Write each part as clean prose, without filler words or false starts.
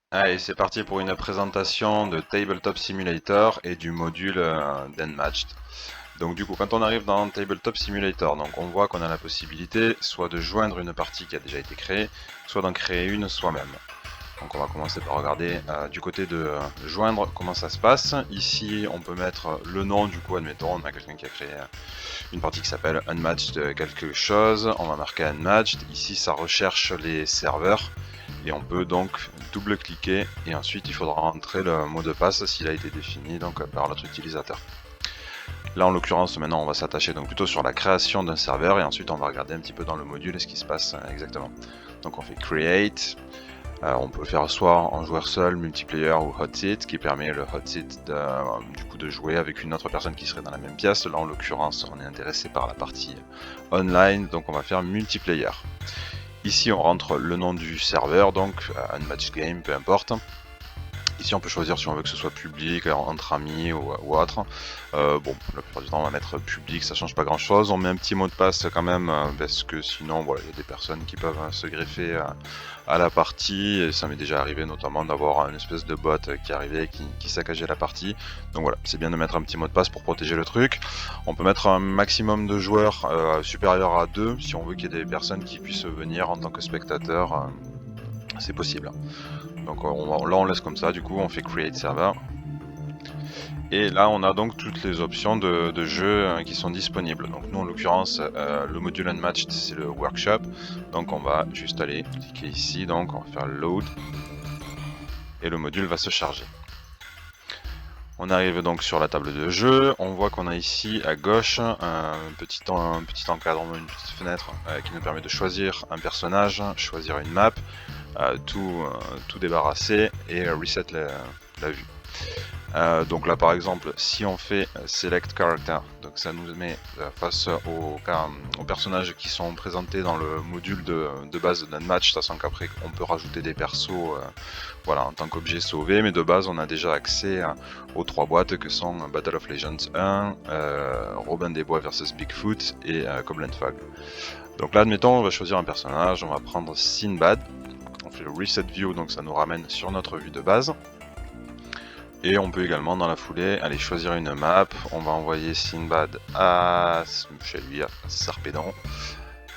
Allez, c'est parti pour une présentation de Tabletop Simulator et du module d'Unmatched. Donc du coup, quand on arrive dans Tabletop Simulator, donc on voit qu'on a la possibilité soit de joindre une partie qui a déjà été créée, soit d'en créer une soi-même. Donc on va commencer par regarder du côté de joindre comment ça se passe. Ici, on peut mettre le nom, du coup, admettons, on a quelqu'un qui a créé une partie qui s'appelle Unmatched quelque chose, on va marquer Unmatched. Ici, ça recherche les serveurs. Et on peut donc double-cliquer et ensuite il faudra rentrer le mot de passe s'il a été défini donc par notre utilisateur. Là en l'occurrence maintenant on va s'attacher donc plutôt sur la création d'un serveur et ensuite on va regarder un petit peu dans le module ce qui se passe exactement. Donc on fait create, on peut le faire soit en joueur seul, multiplayer ou hot seat, qui permet le hot seat du coup de jouer avec une autre personne qui serait dans la même pièce. Là en l'occurrence on est intéressé par la partie online, donc on va faire multiplayer. Ici on rentre le nom du serveur, donc Unmatched Game, peu importe. Ici on peut choisir si on veut que ce soit public, entre amis ou autre. Bon, la plupart du temps on va mettre public, ça change pas grand chose. On met un petit mot de passe quand même, parce que sinon voilà, il y a des personnes qui peuvent se greffer à la partie. Et ça m'est déjà arrivé notamment d'avoir une espèce de bot qui arrivait et qui saccageait la partie. Donc voilà, c'est bien de mettre un petit mot de passe pour protéger le truc. On peut mettre un maximum de joueurs supérieur à 2 si on veut qu'il y ait des personnes qui puissent venir en tant que spectateurs. C'est possible. Donc là on laisse comme ça, du coup on fait create server. Et là on a donc toutes les options de jeu qui sont disponibles. Donc nous en l'occurrence le module Unmatched c'est le workshop. Donc on va juste aller cliquer ici, donc on va faire load. Et le module va se charger. On arrive donc sur la table de jeu, on voit qu'on a ici à gauche un petit encadrement, une petite fenêtre qui nous permet de choisir un personnage, choisir une map, tout débarrasser et reset la vue. Donc là par exemple si on fait select character, donc ça nous met face aux personnages qui sont présentés dans le module de base d'Unmatched, sachant qu'après on peut rajouter des persos voilà, en tant qu'objet sauvé, mais de base on a déjà accès aux 3 boîtes que sont Battle of Legends 1, Robin des Bois vs Bigfoot et Cobblend Fog. Donc là admettons on va choisir un personnage, on va prendre Sinbad, on fait le reset view, donc ça nous ramène sur notre vue de base. Et on peut également dans la foulée aller choisir une map. On va envoyer Sinbad chez lui à Sarpedon.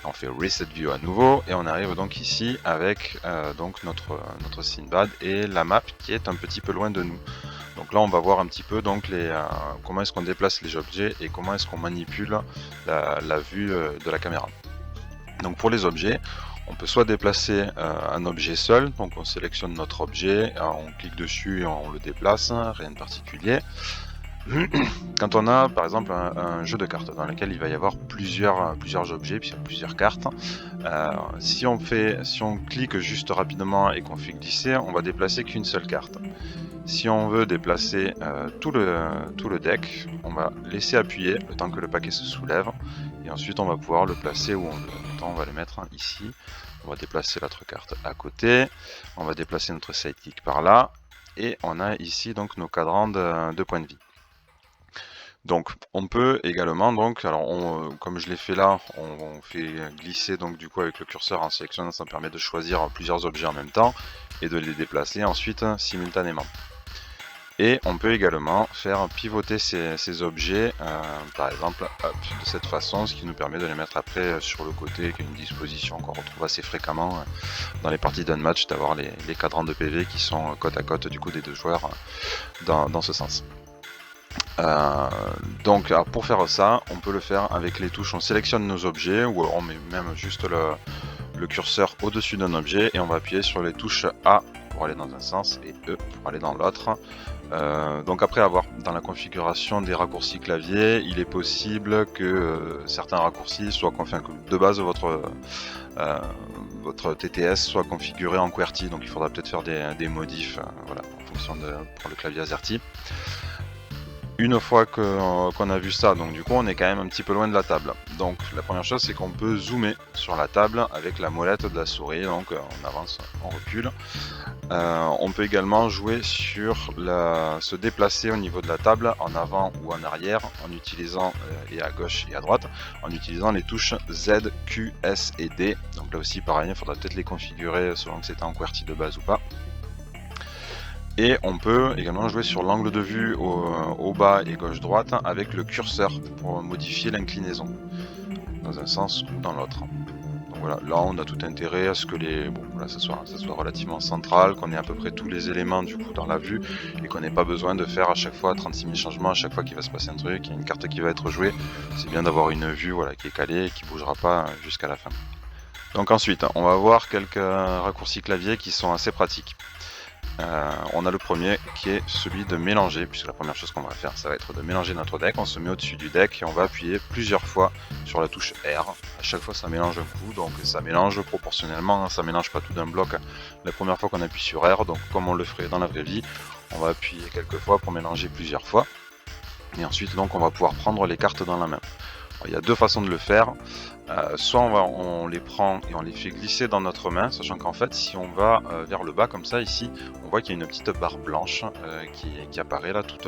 On fait reset view à nouveau et on arrive donc ici avec donc notre Sinbad et la map qui est un petit peu loin de nous. Donc là on va voir un petit peu donc comment est-ce qu'on déplace les objets et comment est-ce qu'on manipule la vue de la caméra. Donc pour les objets, on peut soit déplacer un objet seul, donc on sélectionne notre objet, on clique dessus et on le déplace, rien de particulier. Quand on a par exemple un jeu de cartes dans lequel il va y avoir plusieurs objets, puis plusieurs cartes, si on clique juste rapidement et qu'on fait glisser, on va déplacer qu'une seule carte. Si on veut déplacer tout le deck, on va laisser appuyer le temps que le paquet se soulève et ensuite on va pouvoir le placer où on veut. On va le mettre ici, on va déplacer l'autre carte à côté, on va déplacer notre sidekick par là et on a ici donc nos cadrans de points de vie. Donc on peut également donc, alors comme je l'ai fait là, on fait glisser donc du coup avec le curseur en sélectionnant, ça permet de choisir plusieurs objets en même temps et de les déplacer ensuite simultanément. Et on peut également faire pivoter ces objets, par exemple, de cette façon, ce qui nous permet de les mettre après sur le côté, qui est une disposition qu'on retrouve assez fréquemment dans les parties d'Unmatched, d'avoir les cadrans de PV qui sont côte à côte du coup des deux joueurs dans ce sens. Donc pour faire ça, on peut le faire avec les touches, on sélectionne nos objets, ou on met même juste le curseur au-dessus d'un objet, et on va appuyer sur les touches A pour aller dans un sens, et E pour aller dans l'autre. Donc après avoir dans la configuration des raccourcis clavier, il est possible que certains raccourcis soient configurés, que de base votre TTS soit configuré en QWERTY, donc il faudra peut-être faire des modifs voilà, en fonction pour le clavier AZERTY. Une fois qu'on a vu ça, donc du coup on est quand même un petit peu loin de la table. Donc la première chose c'est qu'on peut zoomer sur la table avec la molette de la souris, donc on avance, on recule. On peut également jouer sur se déplacer au niveau de la table en avant ou en arrière en utilisant, et à gauche et à droite, en utilisant les touches Z, Q, S et D. Donc là aussi pareil, il faudra peut-être les configurer selon que c'était en QWERTY de base ou pas. Et on peut également jouer sur l'angle de vue au bas et gauche-droite avec le curseur pour modifier l'inclinaison dans un sens ou dans l'autre. Donc voilà, là on a tout intérêt à ce que ça soit relativement central, qu'on ait à peu près tous les éléments du coup dans la vue et qu'on n'ait pas besoin de faire à chaque fois 36 000 changements, à chaque fois qu'il va se passer un truc, il y a une carte qui va être jouée. C'est bien d'avoir une vue qui est calée et qui bougera pas jusqu'à la fin. Donc ensuite, on va voir quelques raccourcis clavier qui sont assez pratiques. On a le premier qui est celui de mélanger, puisque la première chose qu'on va faire, ça va être de mélanger notre deck. On se met au-dessus du deck et on va appuyer plusieurs fois sur la touche R. À chaque fois, ça mélange un coup, donc ça mélange proportionnellement, ça mélange pas tout d'un bloc la première fois qu'on appuie sur R. Donc comme on le ferait dans la vraie vie, on va appuyer quelques fois pour mélanger plusieurs fois. Et ensuite, donc, on va pouvoir prendre les cartes dans la main. Alors, il y a deux façons de le faire. Soit on les prend et on les fait glisser dans notre main, sachant qu'en fait si on va vers le bas comme ça ici, on voit qu'il y a une petite barre blanche qui apparaît là tout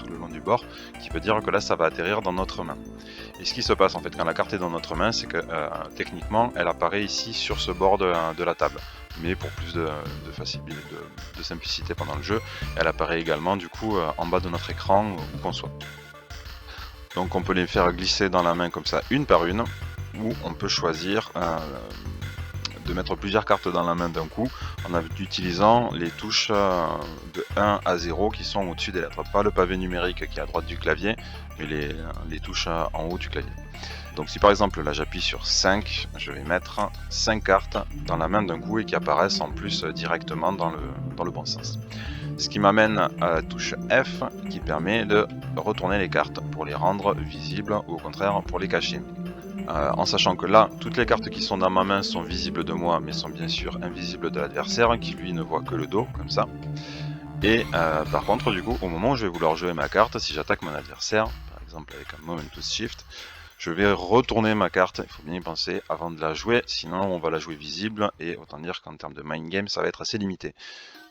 le long du bord, qui veut dire que là ça va atterrir dans notre main. Et ce qui se passe en fait quand la carte est dans notre main, c'est que techniquement elle apparaît ici sur ce bord de la table. Mais pour plus de facilité, de simplicité pendant le jeu, elle apparaît également du coup en bas de notre écran où qu'on soit. Donc on peut les faire glisser dans la main comme ça une par une, ou on peut choisir de mettre plusieurs cartes dans la main d'un coup en utilisant les touches de 1 à 0 qui sont au-dessus des lettres. Pas le pavé numérique qui est à droite du clavier, mais les touches en haut du clavier. Donc si par exemple là j'appuie sur 5, je vais mettre 5 cartes dans la main d'un coup et qui apparaissent en plus directement dans le bon sens. Ce qui m'amène à la touche F qui permet de retourner les cartes pour les rendre visibles ou au contraire pour les cacher. En sachant que là, toutes les cartes qui sont dans ma main sont visibles de moi, mais sont bien sûr invisibles de l'adversaire, qui lui ne voit que le dos, comme ça. Et par contre, du coup, au moment où je vais vouloir jouer ma carte, si j'attaque mon adversaire, par exemple avec un Momentous Shift, je vais retourner ma carte, il faut bien y penser avant de la jouer, sinon on va la jouer visible, et autant dire qu'en termes de mind game, ça va être assez limité.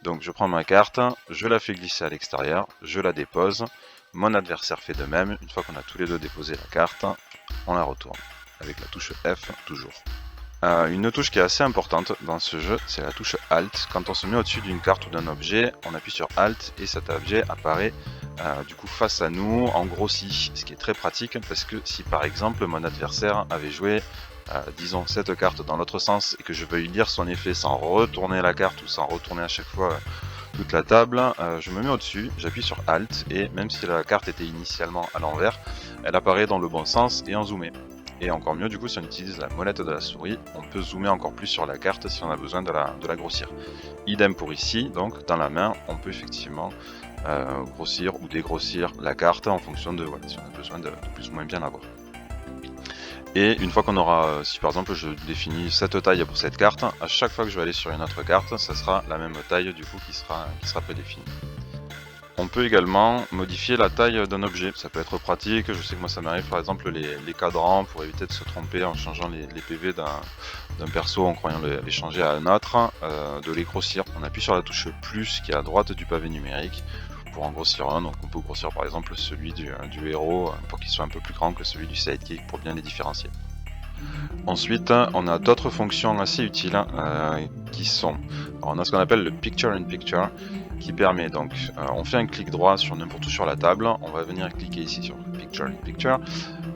Donc je prends ma carte, je la fais glisser à l'extérieur, je la dépose, mon adversaire fait de même, une fois qu'on a tous les deux déposé la carte, on la retourne, avec la touche F toujours. Une touche qui est assez importante dans ce jeu, c'est la touche Alt. Quand on se met au-dessus d'une carte ou d'un objet, on appuie sur Alt et cet objet apparaît du coup face à nous en grossi, ce qui est très pratique parce que si par exemple mon adversaire avait joué disons cette carte dans l'autre sens et que je veuille lire son effet sans retourner la carte ou sans retourner à chaque fois toute la table, je me mets au-dessus, j'appuie sur Alt et même si la carte était initialement à l'envers, elle apparaît dans le bon sens et en zoomé. Et encore mieux, du coup, si on utilise la molette de la souris, on peut zoomer encore plus sur la carte si on a besoin de la grossir. Idem pour ici, donc dans la main, on peut effectivement grossir ou dégrossir la carte en fonction de si on a besoin de plus ou moins bien la voir. Et une fois qu'on aura, si par exemple je définis cette taille pour cette carte, à chaque fois que je vais aller sur une autre carte, ça sera la même taille du coup qui sera prédéfinie. On peut également modifier la taille d'un objet, ça peut être pratique, je sais que moi ça m'arrive par exemple les cadrans pour éviter de se tromper en changeant les PV d'un perso en croyant les changer à un autre, de les grossir. On appuie sur la touche plus qui est à droite du pavé numérique pour en grossir un, donc on peut grossir par exemple celui du héros pour qu'il soit un peu plus grand que celui du sidekick pour bien les différencier. Ensuite, on a d'autres fonctions assez utiles qui sont, alors on a ce qu'on appelle le Picture in Picture qui permet donc, on fait un clic droit sur n'importe où sur la table, on va venir cliquer ici sur Picture in Picture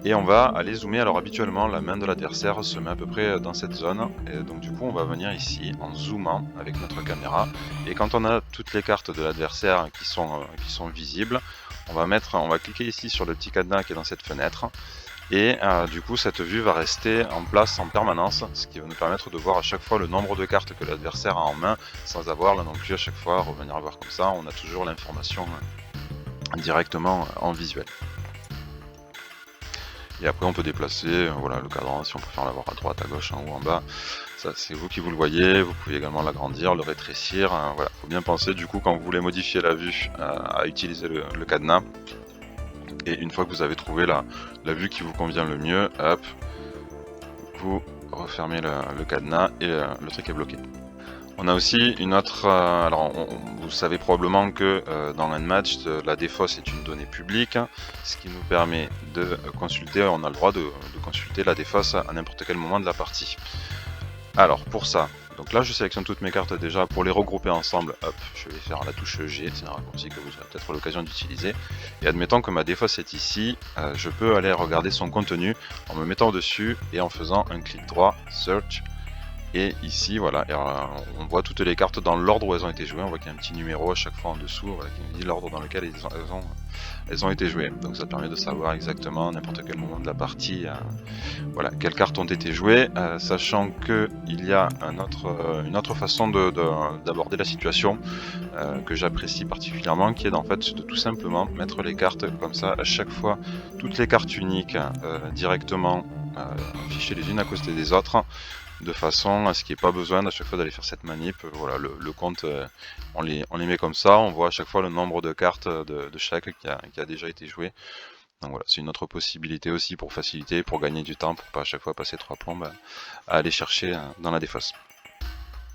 et on va aller zoomer. Alors habituellement la main de l'adversaire se met à peu près dans cette zone et donc du coup on va venir ici en zoomant avec notre caméra et quand on a toutes les cartes de l'adversaire qui sont visibles, on va cliquer ici sur le petit cadenas qui est dans cette fenêtre. Et du coup cette vue va rester en place en permanence, ce qui va nous permettre de voir à chaque fois le nombre de cartes que l'adversaire a en main, sans avoir là non plus à chaque fois à revenir voir comme ça, on a toujours l'information directement en visuel. Et après on peut déplacer voilà, le cadran si on préfère l'avoir à droite, à gauche, en haut, en bas, ça c'est vous qui vous le voyez, vous pouvez également l'agrandir, le rétrécir, voilà, faut bien penser du coup quand vous voulez modifier la vue à utiliser le cadenas. Et une fois que vous avez trouvé la vue qui vous convient le mieux, hop, vous refermez le cadenas et le truc est bloqué. On a aussi une autre, alors vous savez probablement que dans Unmatched, la défausse est une donnée publique, ce qui nous permet de consulter, on a le droit de consulter la défausse à n'importe quel moment de la partie. Alors pour ça, Donc là je sélectionne toutes mes cartes déjà pour les regrouper ensemble. Hop, je vais faire la touche G, c'est un raccourci que vous aurez peut-être l'occasion d'utiliser. Et admettons que ma défausse est ici, je peux aller regarder son contenu en me mettant dessus et en faisant un clic droit, Search. Et ici, voilà, on voit toutes les cartes dans l'ordre où elles ont été jouées. On voit qu'il y a un petit numéro à chaque fois en dessous, voilà, qui nous dit l'ordre dans lequel elles ont été jouées. Donc ça permet de savoir exactement à n'importe quel moment de la partie voilà, quelles cartes ont été jouées, sachant qu'il y a une autre façon d'aborder la situation que j'apprécie particulièrement, qui est en fait de tout simplement mettre les cartes comme ça, à chaque fois, toutes les cartes uniques directement affichées les unes à côté des autres, de façon à ce qu'il n'y ait pas besoin à chaque fois d'aller faire cette manip. Voilà, le compte, on les met comme ça, on voit à chaque fois le nombre de cartes de chaque qui a déjà été joué. Donc voilà, c'est une autre possibilité aussi pour faciliter, pour gagner du temps, pour pas à chaque fois passer 3 plombes à aller chercher dans la défausse.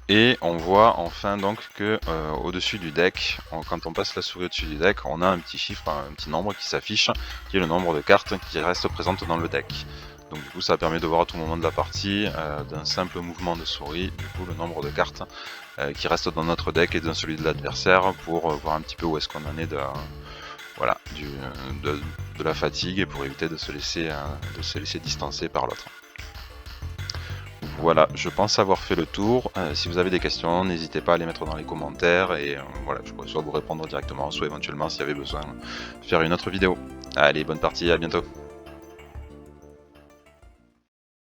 Et on voit enfin donc que au-dessus du deck, quand on passe la souris au-dessus du deck, on a un petit chiffre, un petit nombre qui s'affiche, qui est le nombre de cartes qui restent présentes dans le deck. Donc du coup ça permet de voir à tout moment de la partie, d'un simple mouvement de souris, du coup le nombre de cartes qui restent dans notre deck et dans celui de l'adversaire, pour voir un petit peu où est-ce qu'on en est voilà, de la fatigue, et pour éviter de se laisser distancer par l'autre. Voilà, je pense avoir fait le tour. Si vous avez des questions, n'hésitez pas à les mettre dans les commentaires, et voilà, je pourrais soit vous répondre directement, soit éventuellement, s'il y avait besoin, faire une autre vidéo. Allez, bonne partie, à bientôt.